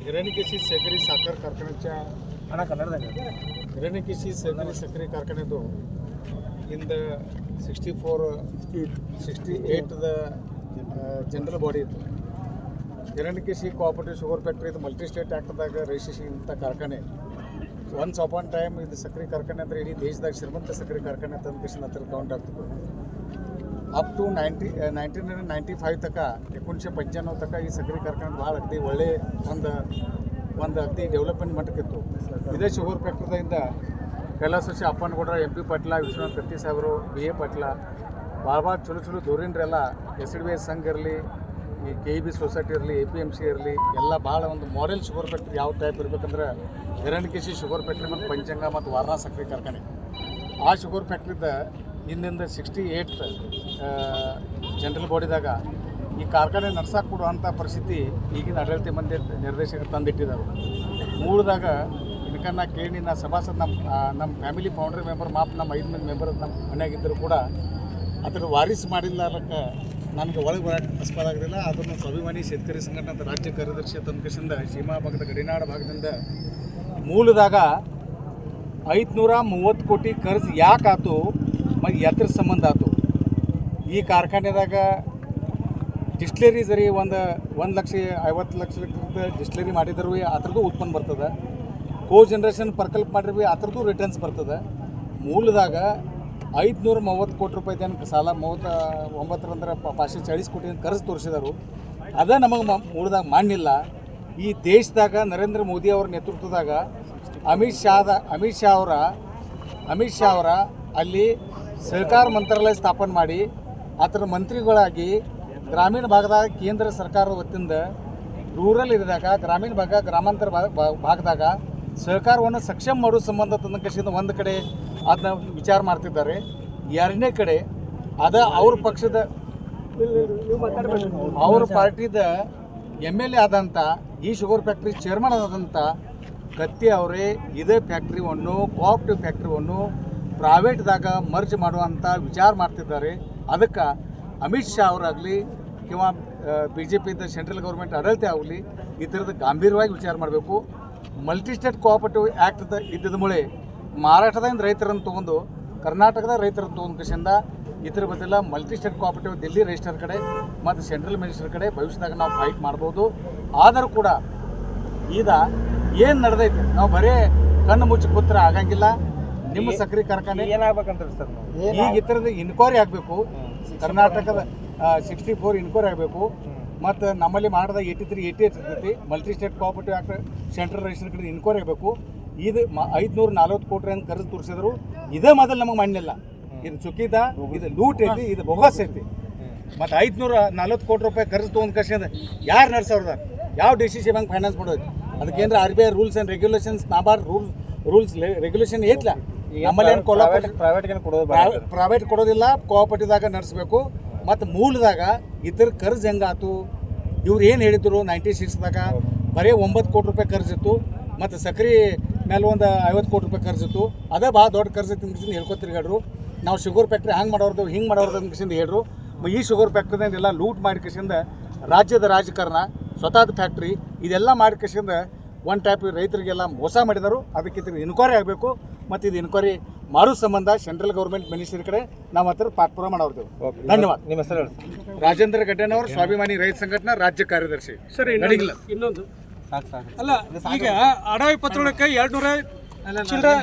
हिरण्यकेशी सहकारी साखर कारखान्याच्या हिरण्यकेशी सहकारी साखरी कारखान्याದು in the 68 the general body ಇತ್ತು. ಹಿರಣ್ಯಕೇಶಿ ಕೋಆಪರೇಟಿವ್ ಶುಗರ್ ಫ್ಯಾಕ್ಟ್ರಿ ಇದು ಮಲ್ಟಿ ಸ್ಟೇಟ್ ಆ್ಯಕ್ಟ್ದಾಗ ರಿಜಿಸ್ಟ್ರೇಷನ್ ಇಂಥ ಕಾರ್ಖಾನೆ. ಒನ್ಸ್ ಅಪಾನ್ ಟೈಮ್ ಇದು ಸಕ್ಕರೆ ಕಾರ್ಖಾನೆ ಅಂದರೆ ಇಡೀ ದೇಶದಾಗ ಶ್ರೀಮಂತ ಸಕ್ಕರೆ ಕಾರ್ಖಾನೆ ಅಂತ ಅಂದ್ಕೇಶನ್ ಹತ್ತಿರ ಕೌಂಟ್ ಆಗ್ತಿತ್ತು. ಅಪ್ ಟು 1995 ತನಕ 1995 ತನಕ ಈ ಸಕ್ಕರೆ ಕಾರ್ಖಾನೆ ಭಾಳ ಅಗದಿ ಒಳ್ಳೆ ಒಂದು ಅಗದಿ ಡೆವಲಪ್ಮೆಂಟ್ ಮಟ್ಟಕ್ಕಿತ್ತು. ಇದೇ ಶುಗರ್ ಫ್ಯಾಕ್ಟ್ರಿಯಿಂದ ಕೈಲಾಸವಾಸಿ ಅಪ್ಪನಗೌಡ್ರ MP ಪಾಟೀಲ, ವಿಶ್ವನಾಥ್ ಕತ್ತಿ ಸಾಹೇಬರು, BA ಪಾಟೀಲ ಭಾಳ ಚಲೋ ದೂರಿನ್ರೆಲ್ಲ SDBI ಸಂಘ ಇರಲಿ, ಈ KEB ಸೊಸೈಟಿ ಇರಲಿ, APMC ಇರಲಿ, ಎಲ್ಲ ಭಾಳ ಒಂದು ಮಾಡೆಲ್ ಶುಗರ್ ಫ್ಯಾಕ್ಟ್ರಿ ಯಾವ ಟೈಪ್ ಇರಬೇಕಂದ್ರೆ ಹಿರಣ್ಯಕೇಶಿ ಶುಗರ್ ಫ್ಯಾಕ್ಟ್ರಿ ಮತ್ತು ಪಂಚಂಗ ಮತ್ತು ವಾರಣಾ ಸಕ್ಕರೆ ಕಾರ್ಖಾನೆ. ಆ ಶುಗರ್ ಫ್ಯಾಕ್ಟ್ರಿದ ಹಿಂದಿಂದ 68 ಜನರಲ್ ಬಾಡಿದಾಗ ಈ ಕಾರ್ಖಾನೆ ನಡ್ಸಕ್ಕೆ ಕೊಡುವಂಥ ಪರಿಸ್ಥಿತಿ ಈಗಿನ ಆಡಳಿತ ಮಂದಿ ನಿರ್ದೇಶಕರು ತಂದಿಟ್ಟಿದ್ದಾರೆ. ಮೂಲದಾಗ ಇದಕ್ಕೆ ನಾ ಕೇಳಿ ನಾ ಸಭಾಸದ್ ನಮ್ಮ ಫ್ಯಾಮಿಲಿ ಫೌಂಡ್ರಿ ಮೆಂಬರ್ ನಮ್ಮ 5 ಮಂದಿ ಮೆಂಬರ್ ನಮ್ಮ ಮನೆಯಾಗಿದ್ದರು ಕೂಡ ಅದರ ವಾರಿಸ್ ಮಾಡಿಲ್ಲಕ್ಕೆ ನನಗೆ ಒಳಗೆ ಬರೋಕ್ಕೆ ಆಸ್ಪದ ಆಗೋದಿಲ್ಲ. ಅದನ್ನು ಸ್ವಾಭಿಮಾನಿ ಶೇತಕರಿ ಸಂಘಟನೆ ರಾಜ್ಯ ಕಾರ್ಯದರ್ಶಿ ತಂಕಸಿಂದ ಸೀಮಾ ಭಾಗದ ಗಡಿನಾಡ ಭಾಗದಿಂದ ಮೂಲದಾಗ 530 ಕೋಟಿ ಖರ್ಚು ಯಾಕೆ ಆಯ್ತು ಮತ್ತು ಎದ್ರ ಸಂಬಂಧ ಆಯ್ತು. ಈ ಕಾರ್ಖಾನೆದಾಗ ಡಿಸ್ಟಿಲರಿ ಸರಿ 1,50,00,000 ಲೀಟರ್ದ ಡಿಸ್ಟಿಲರಿ ಮಾಡಿದ್ರು ಅದ್ರದ್ದು ಉತ್ಪನ್ನ ಬರ್ತದೆ. ಕೋ ಜನ್ರೇಷನ್ ಪ್ರಕಲ್ಪ ಮಾಡಿರ್ವಿ ಅದ್ರದ್ದು ರಿಟರ್ನ್ಸ್ ಬರ್ತದೆ. ಮೂಲದಾಗ 530 ಕೋಟಿ ರೂಪಾಯಿದೇನು ಸಾಲ 39 540 ಕೋಟಿ ಖರ್ಚು ತೋರಿಸಿದರು. ಅದ ನಮಗೆ ಮೂಲದಾಗ ಮಾಡಿಲ್ಲ. ಈ ದೇಶದಾಗ ನರೇಂದ್ರ ಮೋದಿ ಅವರ ನೇತೃತ್ವದಾಗ ಅಮಿತ್ ಶಾ ಅವರ ಅಲ್ಲಿ ಸಹಕಾರ ಮಂತ್ರಾಲಯ ಸ್ಥಾಪನೆ ಮಾಡಿ ಅದರ ಮಂತ್ರಿಗಳಾಗಿ ಗ್ರಾಮೀಣ ಭಾಗದಾಗ ಕೇಂದ್ರ ಸರ್ಕಾರದ ವತಿಯಿಂದ ರೂರಲ್ ಇರಿದಾಗ ಗ್ರಾಮೀಣ ಭಾಗ ಗ್ರಾಮಾಂತರ ಭಾಗದಾಗ ಸಹಕಾರವನ್ನು ಸಕ್ಷಮ ಮಾಡೋ ಸಂಬಂಧ ತಂದಕಶಿಂದ ಒಂದು ಕಡೆ ಅದನ್ನ ವಿಚಾರ ಮಾಡ್ತಿದ್ದಾರೆ. ಎರಡನೇ ಕಡೆ ಅವ್ರ ಪಕ್ಷದ ಅವ್ರ ಪಾರ್ಟಿದ MLA ಆದಂಥ ಈ ಶುಗರ್ ಫ್ಯಾಕ್ಟ್ರಿ ಚೇರ್ಮನ್ ಆದಂಥ ಕತ್ತಿ ಅವರೇ ಇದೇ ಫ್ಯಾಕ್ಟ್ರಿಯನ್ನು ಕೋಆಪ್ಟಿವ್ ಫ್ಯಾಕ್ಟ್ರಿಯನ್ನು ಪ್ರೈವೇಟ್ದಾಗ ಮರ್ಜ್ ಮಾಡುವಂಥ ವಿಚಾರ ಮಾಡ್ತಿದ್ದಾರೆ. ಅದಕ್ಕೆ ಅಮಿತ್ ಶಾ ಅವರಾಗಲಿ ಕಿಂವಾ BJPದ ಸೆಂಟ್ರಲ್ ಗೌರ್ಮೆಂಟ್ ಆಡಳಿತ ಆಗಲಿ ಈ ಥರದ ಗಂಭೀರವಾಗಿ ವಿಚಾರ ಮಾಡಬೇಕು. ಮಲ್ಟಿ ಸ್ಟೇಟ್ ಕೋಆಪರೇಟಿವ್ ಆ್ಯಕ್ಟ್ ಇದ್ದಿದ್ದ ಮೂಳೆ ಮಹಾರಾಷ್ಟ್ರದಿಂದ ರೈತರನ್ನು ತೊಗೊಂಡು ಕರ್ನಾಟಕದ ರೈತರನ್ನು ತೊಗೊಂಡು ಕೃಷಿಯಿಂದ ಇದ್ರ ಬದಲ multi state cooperative Delhi register ಕಡೆ ಮತ್ತು ಸೆಂಟ್ರಲ್ ಮಿನಿಸ್ಟರ್ ಕಡೆ ಭವಿಷ್ಯದಾಗ ನಾವು ಫೈಟ್ ಮಾಡ್ಬೋದು. ಆದರೂ ಕೂಡ ಈಗ ಏನು ನಡೆದೈತೆ ನಾವು ಬರೀ ಕಣ್ಣು ಮುಚ್ಚಿ ಕೂತ್ರ ಆಗಂಗಿಲ್ಲ. ನಿಮ್ಮ ಸಕ್ಕರೆ ಕಾರ್ಖಾನೆ ಏನಾಗಬೇಕಂತ ಸರ್ ಈಗ ಈ ಥರದ ಇನ್ಕ್ವೈರಿ ಆಗಬೇಕು. ಕರ್ನಾಟಕದ 64 ಇನ್ಕ್ವೈರಿ ಆಗಬೇಕು. ಮತ್ತು ನಮ್ಮಲ್ಲಿ ಮಾಡಿದ 83 ಇರ್ತೈತಿ. Multi state cooperative act central register ಕಡೆ ಇನ್ಕ್ವೈರಿ ಆಗಬೇಕು. ಇದು 540 ಕೋಟಿ ಅಂತ ಖರ್ಚು ತೋರಿಸಿದ್ರು. ಇದೇ ಮೊದಲು ನಮಗೆ ಮಾಡಿಲ್ಲ. ಇದು ಚುಕ್ಕಿದ, ಇದು ಲೂಟ್ ಐತಿ, ಇದು ಬೋಗಸ್ ಐತಿ. ಮತ್ತು 540 ಕೋಟಿ ರೂಪಾಯಿ ಖರ್ಚು ತೊಗೊಂಡು ಕಷ್ಟ ಯಾರು ನಡೆಸೋರ್ದ? ಯಾವ DCC ಬ್ಯಾಂಕ್ ಫೈನಾನ್ಸ್ ಮಾಡೋದು? ಅದಕ್ಕೇಂದ್ರ RBI rules and regulations NABARD rules regulation ಐತ್ಲ. ನಮ್ಮಲ್ಲಿ ಏನು ಪ್ರೈವೇಟ್ ಕೊಡೋದಿಲ್ಲ, ಕೋಆಪರೇಟಿವ್ದಾಗ ನಡೆಸಬೇಕು. ಮತ್ತು ಮೂಲದಾಗ ಇದ್ರ ಖರ್ಚು ಹೆಂಗಾತು? ಇವ್ರು ಏನು ಹೇಳಿದ್ರು 96ದಾಗ ಬರೀ 9 ಕೋಟಿ ರೂಪಾಯಿ ಖರ್ಚಿತ್ತು. ಮತ್ತು ಸಕ್ರೆ ಮೇಲೆ ಒಂದು 50 ಕೋಟಿ ರೂಪಾಯಿ ಖರ್ಚಿತ್ತು. ಅದೇ ಭಾಳ ದೊಡ್ಡ ಖರ್ಚು ತಿಂಗಿಸಿಂದ ಹೇಳ್ಕೊತಿರ್ಗಾಡ್ರು. ನಾವು ಶುಗರ್ ಫ್ಯಾಕ್ಟ್ರಿ ಹಂಗೆ ಮಾಡೋರ್ದು ಹಿಂಗೆ ಮಾಡೋರ್ದು ಅಂದ್ಕಿಸಿಂದ ಹೇಳ್ರು. ಈ ಶುಗರ್ ಫ್ಯಾಕ್ಟ್ರಿದೆಲ್ಲ ಲೂಟ್ ಮಾಡಿಕಿಸಿಂದ ರಾಜ್ಯದ ರಾಜಕಾರಣ ಸ್ವತಃ ಫ್ಯಾಕ್ಟ್ರಿ ಇದೆಲ್ಲ ಮಾಡಿಕಿಸಿಂದ ಒನ್ ಟೈಪ್ ರೈತರಿಗೆಲ್ಲ ಮೋಸ ಮಾಡಿದರು. ಅದಕ್ಕೆ ಇದು ಇನ್ಕ್ವೈರಿ ಆಗಬೇಕು. ಮತ್ತು ಇದು ಇನ್ಕ್ವೈರಿ ಮಾಡೋ ಸಂಬಂಧ ಸೆಂಟ್ರಲ್ ಗೌರ್ಮೆಂಟ್ ಮಿನಿಸ್ಟರ್ ಕಡೆ ನಾವು ಹತ್ರ ಪಾಠಪುರ ಮಾಡೋರ್ದೇವು. ಧನ್ಯವಾದ. ನಿಮ್ಮ ಹೆಸರು ರಾಜೇಂದ್ರ ಗಡ್ಡೆನವರು, ಸ್ವಾಭಿಮಾನಿ ರೈತ ಸಂಘಟನಾ ರಾಜ್ಯ ಕಾರ್ಯದರ್ಶಿ. ಸರಿ, ಇನ್ನೊಂದು ಅಲ್ಲ, ಈಗ ಅಡವಿ ಪತ್ರೊಳಕ್ಕೆ 200 ಚಿಲ್ಲರೆ